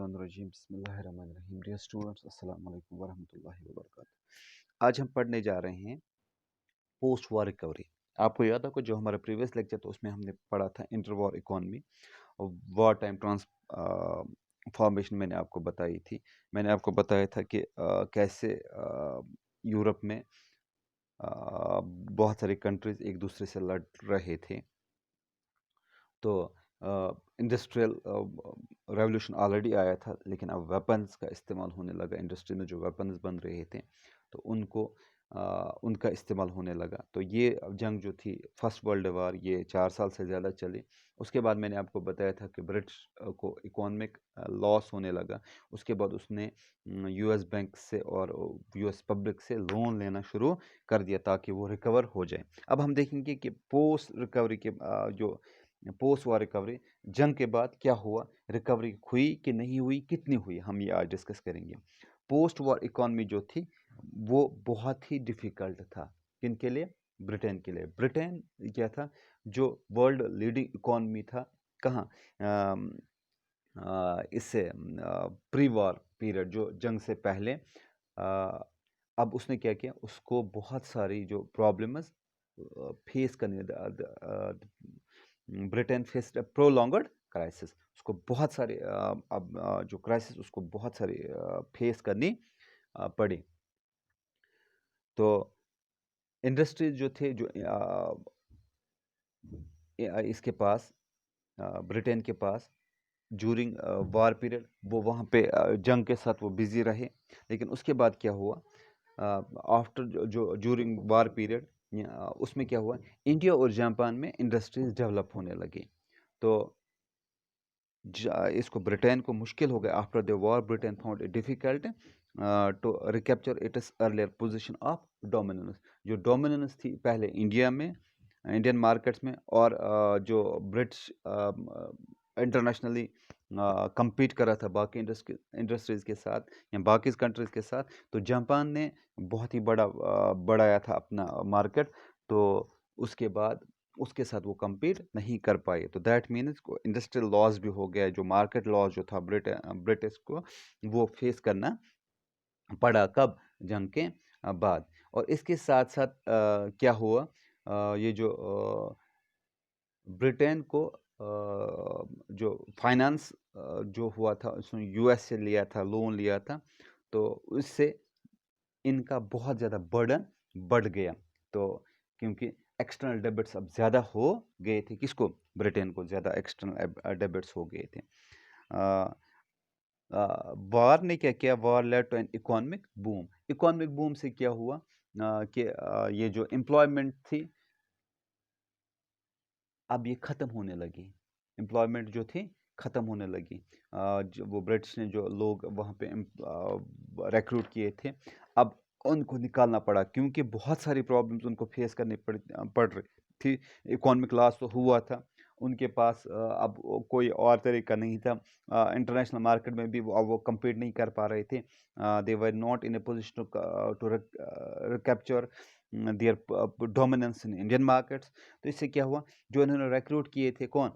मिनशैतानिर्रजीम बिस्मिल्लाहिर्रहमानिर्रहीम। Dear students, अस्सलाम वालेकुम वरहमतुल्लाहि वबरकातुहू। आज हम पढ़ने जा रहे हैं पोस्ट वॉर रिकवरी। आपको याद होगा जो हमारा प्रीवियस लेक्चर था उसमें हमने पढ़ा था इंटर वॉर इकोनॉमी और वॉर टाइम ट्रांसफॉर्मेशन। मैंने आपको बताई थी। मैंने आपको बताया था कि कैसे यूरोप में बहुत सारी कंट्रीज एक दूसरे से लड़ रहे थे। तो इंडस्ट्रियल रेवोल्यूशन ऑलरेडी आया था, लेकिन अब वेपन्स का इस्तेमाल होने लगा। इंडस्ट्री में जो वेपन्स बन रहे थे तो उनका इस्तेमाल होने लगा। तो ये जंग जो थी फर्स्ट वर्ल्ड वार, ये 4 साल से ज़्यादा चली। उसके बाद मैंने आपको बताया था कि ब्रिटिश को इकोनॉमिक लॉस होने लगा। उसके बाद उसने यूएस बैंक से और यूएस पब्लिक से लोन लेना शुरू कर दिया ताकि वो रिकवर हो जाए। अब हम देखेंगे कि पोस्ट रिकवरी के जो पोस्ट वॉर रिकवरी, जंग के बाद क्या हुआ, रिकवरी हुई कि नहीं हुई, कितनी हुई, हम ये आज डिस्कस करेंगे। पोस्ट वॉर इकोनॉमी जो थी वो बहुत ही डिफिकल्ट था। किन के लिए? ब्रिटेन के लिए। ब्रिटेन क्या था? जो वर्ल्ड लीडिंग इकोनॉमी था। कहाँ? इससे प्री वॉर पीरियड, जो जंग से पहले। अब उसने क्या किया, उसको बहुत सारी जो प्रॉब्लम्स फेस करने, ब्रिटेन फेस्ड प्रोलॉन्गड क्राइसिस। उसको बहुत सारे जो क्राइसिस उसको बहुत सारी फेस करनी पड़ी। तो इंडस्ट्रीज जो थे, जो इसके पास, ब्रिटेन के पास जूरिंग वार पीरियड, वो वहाँ पे जंग के साथ वो बिजी रहे। लेकिन उसके बाद क्या हुआ, आफ्टर जो जूरिंग वार पीरियड, उसमें क्या हुआ, इंडिया और जापान में इंडस्ट्रीज डेवलप होने लगी। तो इसको ब्रिटेन को मुश्किल हो गया। After the war Britain found it difficult to recapture its earlier position of dominance. जो डोमिनेंस थी पहले इंडिया में, इंडियन मार्केट्स में, और जो ब्रिटिश इंटरनेशनली compete कर रहा था बाकी इंडस्ट्रीज़ के साथ या बाकी कंट्रीज़ के साथ। तो जापान ने बहुत ही बढ़ाया था अपना मार्केट। तो उसके बाद उसके साथ वो compete नहीं कर पाए। तो दैट मीन्स इंडस्ट्रियल लॉस भी हो गया। जो मार्केट लॉस जो था ब्रिटिश को, वो फेस करना पड़ा। कब? जंग के बाद। और इसके साथ साथ क्या हुआ, ये जो ब्रिटेन को जो फाइनेंस जो हुआ था, उसने यूएस से लिया था, लोन लिया था। तो उससे इनका बहुत ज़्यादा बर्डन बढ़ गया। तो क्योंकि एक्सटर्नल डेबिट्स अब ज़्यादा हो गए थे, किसको? ब्रिटेन को ज़्यादा एक्सटर्नल डेबिट्स हो गए थे। वार ने क्या किया, war led to an economic boom. Economic boom से क्या हुआ कि ये जो एम्प्लॉयमेंट थी अब ये ख़त्म होने लगी। एम्प्लॉयमेंट जो थी ख़त्म होने लगी। वो ब्रिटिश ने जो लोग वहाँ पे रिक्रूट किए थे, अब उनको निकालना पड़ा क्योंकि बहुत सारी प्रॉब्लम्स उनको फेस करनी पड़ रही थी। इकोनॉमिक लॉस तो हुआ था उनके पास। अब कोई और तरीका नहीं था। इंटरनेशनल मार्केट में भी वो compete नहीं कर पा रहे थे। They were not in a position to capture their dominance in Indian markets. तो इससे क्या हुआ, जो इन्होंने रिक्रूट किए थे, कौन?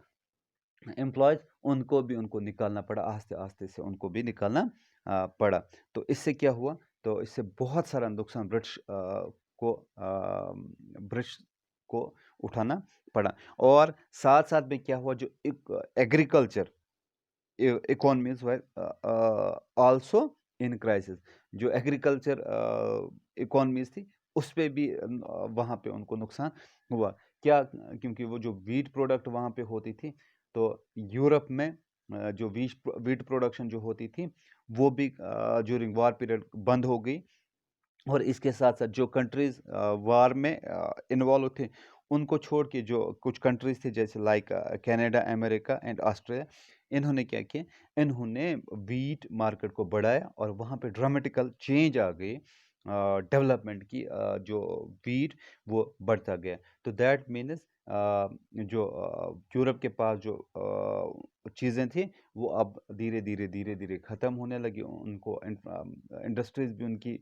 एम्प्लॉयज, उनको निकालना पड़ा। आस्ते आस्ते से उनको भी निकालना पड़ा। तो इससे क्या हुआ, तो इससे बहुत सारा नुकसान ब्रिटिश को उठाना पड़ा। और साथ साथ में क्या हुआ, जो agriculture economies were also in crisis. जो एग्रीकल्चर इकोनॉमीज थी उस पे भी वहाँ पे उनको नुकसान हुआ। क्या? क्योंकि वो जो वीट प्रोडक्ट वहाँ पे होती थी, तो यूरोप में जो वीट प्रोडक्शन जो होती थी वो भी ज्यूरिंग वार पीरियड बंद हो गई। और इसके साथ साथ जो कंट्रीज वार में इन्वॉल्व थे, उनको छोड़ के जो कुछ कंट्रीज थे जैसे like Canada, America and Australia, इन्होंने क्या किया, इन्होंने वीट मार्केट को बढ़ाया और वहाँ पे ड्रामेटिकल चेंज आ गई। डेवलपमेंट की जो वीट वो बढ़ता गया। तो दैट मीन्स जो यूरोप के पास जो चीज़ें थी वो अब धीरे धीरे धीरे धीरे ख़त्म होने लगी। उनको इंडस्ट्रीज भी उनकी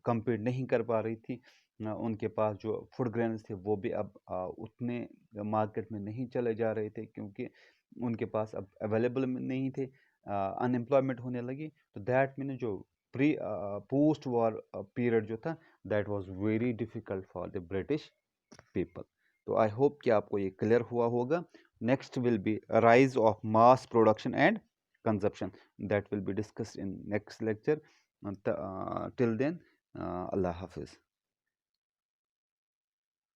compete नहीं कर पा रही थी। उनके पास जो फूड ग्रेन्स थे वो भी अब उतने मार्केट में नहीं चले जा रहे थे क्योंकि उनके पास अब अवेलेबल नहीं थे। अनएम्प्लॉयमेंट होने लगी, तो दैट मीन जो प्री पोस्ट वॉर पीरियड जो था, that was very difficult for the British people. तो आई होप कि आपको ये क्लियर हुआ होगा। Next will be rise of mass production and consumption, that will be discussed in next lecture. Till then, अल्लाह हाफिज।